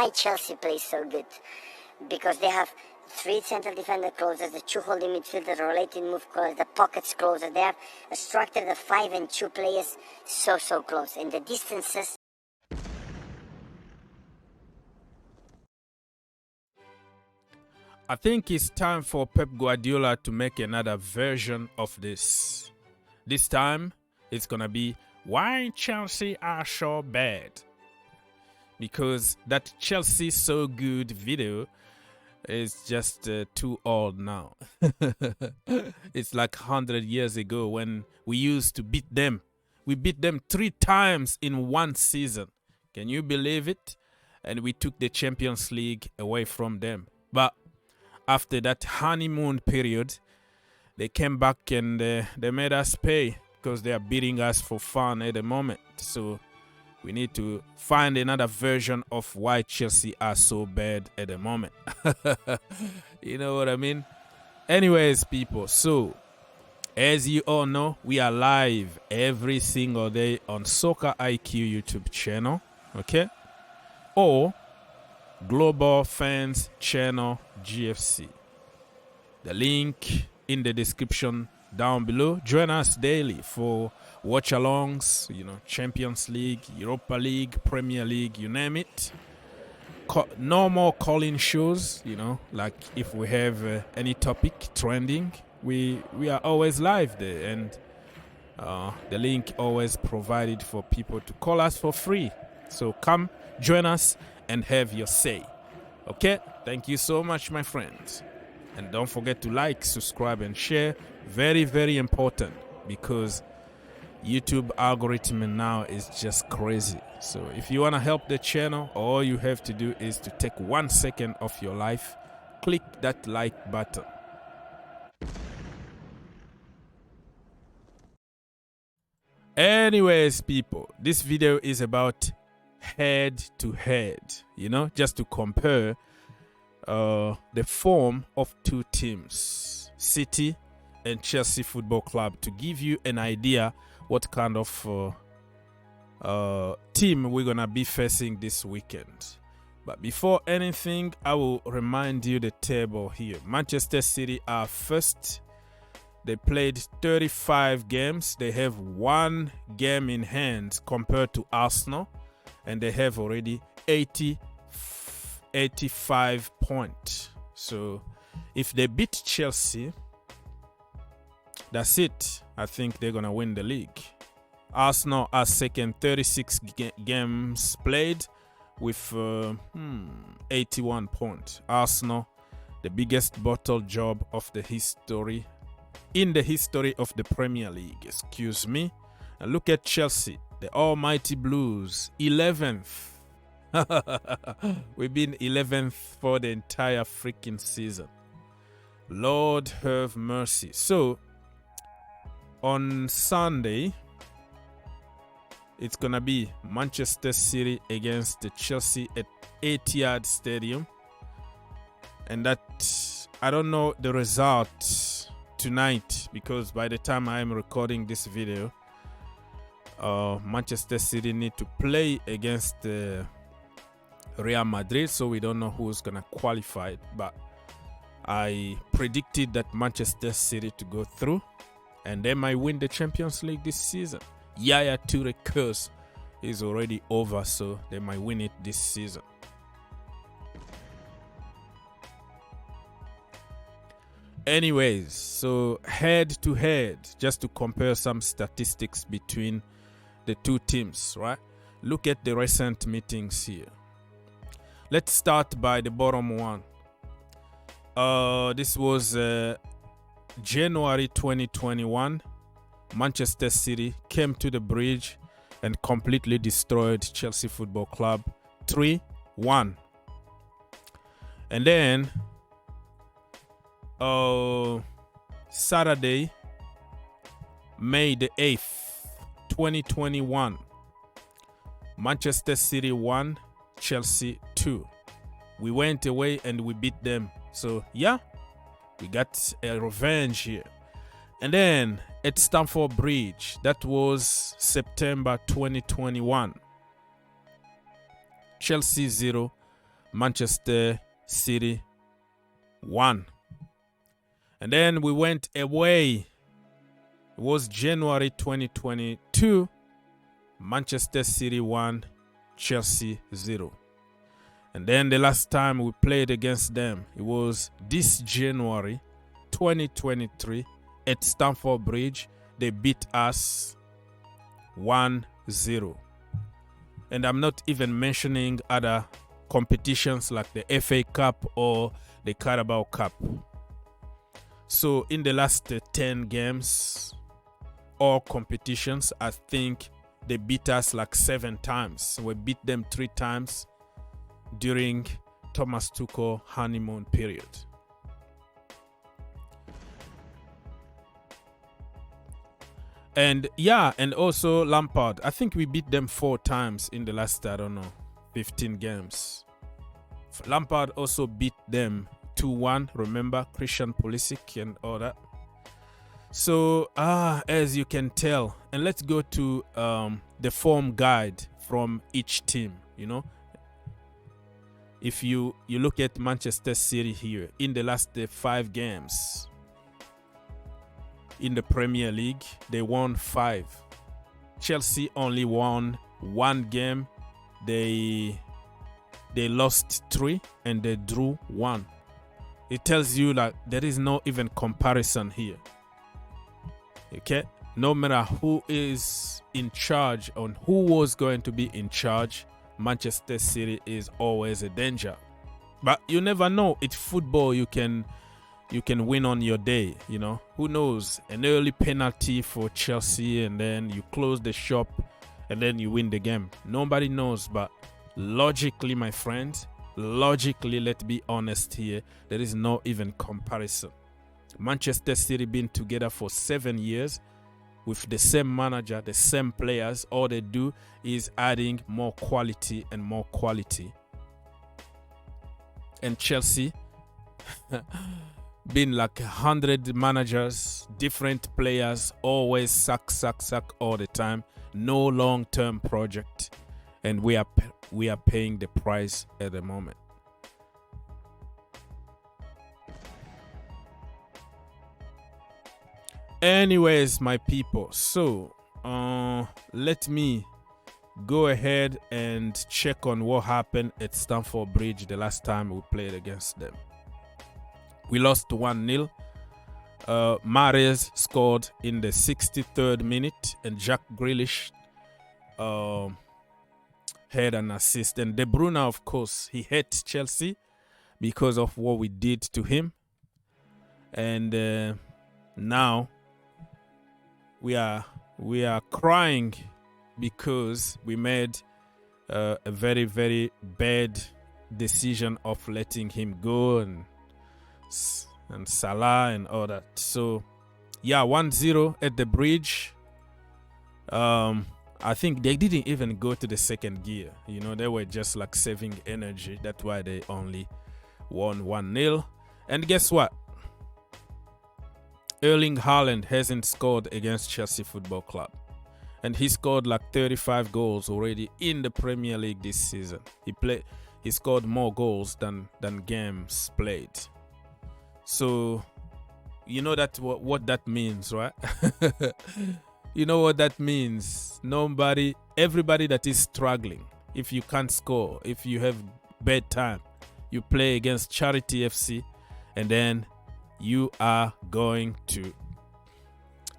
why Chelsea plays so good. Because they have 3 central defender closers, the two holding midfielders, the related move closers, the pockets closer. They have a structure of 5 and 2 players so close. And the distances. I think it's time for Pep Guardiola to make another version of this. This time, it's going to be why Chelsea are so bad. Because that Chelsea so good video is just too old now. It's like 100 years ago when we used to beat them. We beat them 3 times in one season. Can you believe it? And we took the Champions League away from them. But after that honeymoon period, they came back and they made us pay because they are beating us for fun at the moment. So we need to find another version of why Chelsea are so bad at the moment. You know what I mean? Anyways, people, so as you all know, we are live every single day on Soccer IQ YouTube channel, okay? Or Global Fans Channel GFC. The link in the description down below. Join us daily for watch-alongs, you know, Champions League, Europa League, Premier League, you name it. No more call-in shows, you know, like if we have any topic trending, we are always live there, and the link always provided for people to call us for free. So come join us and have your say. Okay? Thank you so much, my friends. And don't forget to like, subscribe, and share. Very, very important, because YouTube algorithm now is just crazy. So if you want to help the channel, all you have to do is to take 1 second of your life, click that like button. Anyways, people, this video is about head to head, you know, just to compare the form of 2 teams, City and Chelsea Football Club, to give you an idea what kind of team we're gonna be facing this weekend. But before anything, I will remind you the table here. Manchester City are first. They played 35 games. They have 1 game in hand compared to Arsenal, and they have already 85 points. So if they beat Chelsea, that's it. I think they're going to win the league. Arsenal are second, 36 games played with 81 points. Arsenal, the biggest bottle job of the history, in the history of the Premier League, excuse me. And look at Chelsea, the almighty Blues, 11th. We've been 11th for the entire freaking season. Lord have mercy. So on Sunday, it's gonna be Manchester City against Chelsea at Etihad Stadium, and that, I don't know the result tonight, because by the time I am recording this video, Manchester City need to play against Real Madrid, so we don't know who's gonna qualify. But I predicted that Manchester City to go through, and they might win the Champions League this season. Yaya Toure curse is already over, so they might win it this season. Anyways, so head to head, just to compare some statistics between the 2 teams, right? Look at the recent meetings here. Let's start by the bottom one. This was January 2021. Manchester City came to the bridge and completely destroyed Chelsea Football Club 3-1. And then Saturday, May the 8th, 2021, Manchester City 1, Chelsea 2. We went away and we beat them. So yeah, we got a revenge here. And then at Stamford Bridge, that was September 2021, Chelsea 0, Manchester City won. And then we went away. It was January 2022. Manchester City 1, Chelsea 0. And then the last time we played against them, it was this January 2023 at Stamford Bridge. They beat us 1-0. And I'm not even mentioning other competitions like the FA Cup or the Carabao Cup. So in the last 10 games, all competitions, I think they beat us like 7 times. We beat them 3 times during Thomas Tuchel honeymoon period. And yeah, and also Lampard. I think we beat them 4 times in the last, 15 games. Lampard also beat them 2-1. Remember Christian Pulisic and all that. So, as you can tell, and let's go to the form guide from each team, If you look at Manchester City here, in the last 5 games in the Premier League, they won 5. Chelsea only won 1 game. They lost 3 and they drew 1. It tells you that there is no even comparison here. Okay, no matter who is in charge or who was going to be in charge, Manchester City is always a danger. But you never know. It's football. You can win on your day. Who knows? An early penalty for Chelsea, and then you close the shop, and then you win the game. Nobody knows. But logically, my friends, let's be honest here. There is no even comparison. Manchester City been together for 7 years with the same manager, the same players. All they do is adding more quality and more quality. And Chelsea been like 100 managers, different players, always suck all the time. No long-term project, and we are paying the price at the moment. Anyways, my people, so let me go ahead and check on what happened at Stamford Bridge the last time we played against them. We lost 1-0. Mahrez scored in the 63rd minute, and Jack Grealish had an assist. And De Bruyne, of course, he hates Chelsea because of what we did to him. And now we are crying because we made a very, very bad decision of letting him go and Salah and all that. So yeah, 1-0 at the bridge. I think they didn't even go to the second gear. They were just like saving energy. That's why they only won 1-0. And guess what? Erling Haaland hasn't scored against Chelsea Football Club. And he scored like 35 goals already in the Premier League this season. He scored more goals than games played. So, you know what that means, right? You know what that means. Everybody that is struggling, if you can't score, if you have bad time, you play against Charity FC, and then you are going to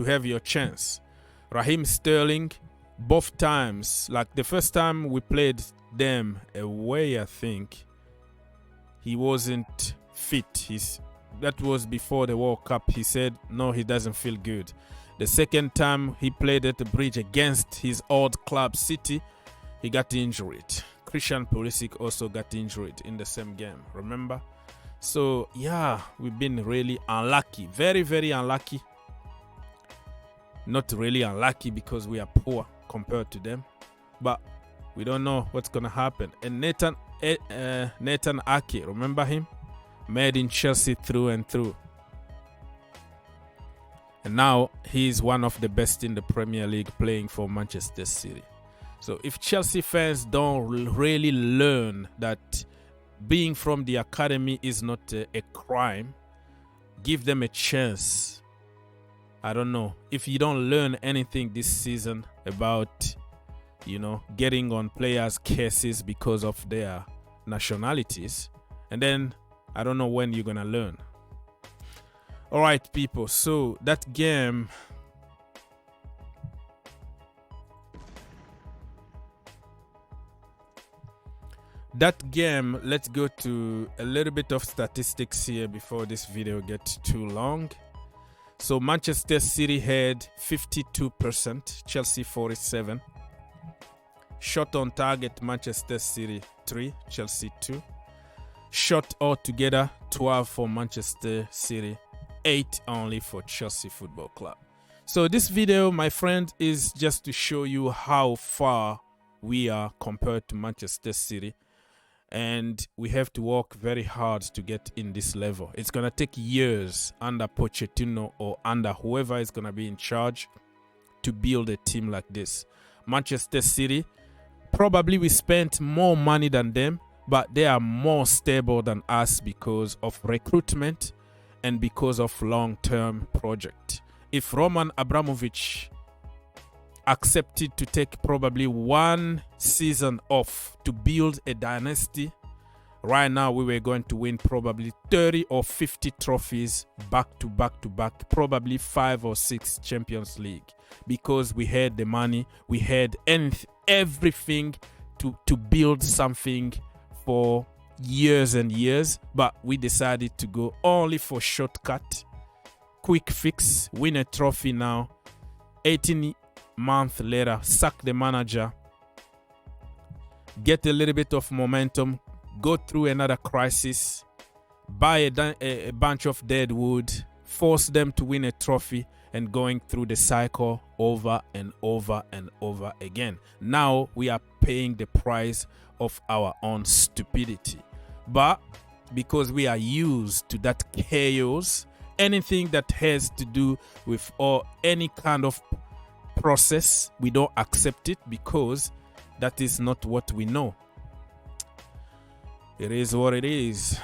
have your chance. Raheem Sterling, both times, like the first time we played them away, I think, he wasn't fit. That was before the World Cup. He said, no, he doesn't feel good. The second time he played at the bridge against his old club, City, he got injured. Christian Pulisic also got injured in the same game, remember? So, yeah, we've been really unlucky. Very, very unlucky. Not really unlucky because we are poor compared to them. But we don't know what's going to happen. And Nathan Ake, remember him? Made in Chelsea through and through. And now he's one of the best in the Premier League playing for Manchester City. So if Chelsea fans don't really learn that being from the academy is not a crime. Give them a chance. I don't know. If you don't learn anything this season about, getting on players' cases because of their nationalities, and then I don't know when you're going to learn. All right, people. So that game, let's go to a little bit of statistics here before this video gets too long. So Manchester City had 52%, Chelsea 47%. Shot on target, Manchester City 3, Chelsea 2. Shot altogether 12 for Manchester City, 8 only for Chelsea Football Club. So this video, my friend, is just to show you how far we are compared to Manchester City. And we have to work very hard to get in this level. It's going to take years under Pochettino or under whoever is going to be in charge to build a team like this. Manchester City, probably we spent more money than them, but they are more stable than us because of recruitment and because of long-term project. If Roman Abramovich accepted to take probably one season off to build a dynasty, right now we were going to win probably 30 or 50 trophies back to back, probably 5 or 6 Champions League, because we had the money, we had everything to build something for years and years. But we decided to go only for shortcut, quick fix, win a trophy now, 18 months later, sack the manager, get a little bit of momentum, go through another crisis, buy a bunch of dead wood, force them to win a trophy, and going through the cycle over and over and over again. Now we are paying the price of our own stupidity. But because we are used to that chaos, anything that has to do with or any kind of process, we don't accept it because that is not what we know. It is what it is.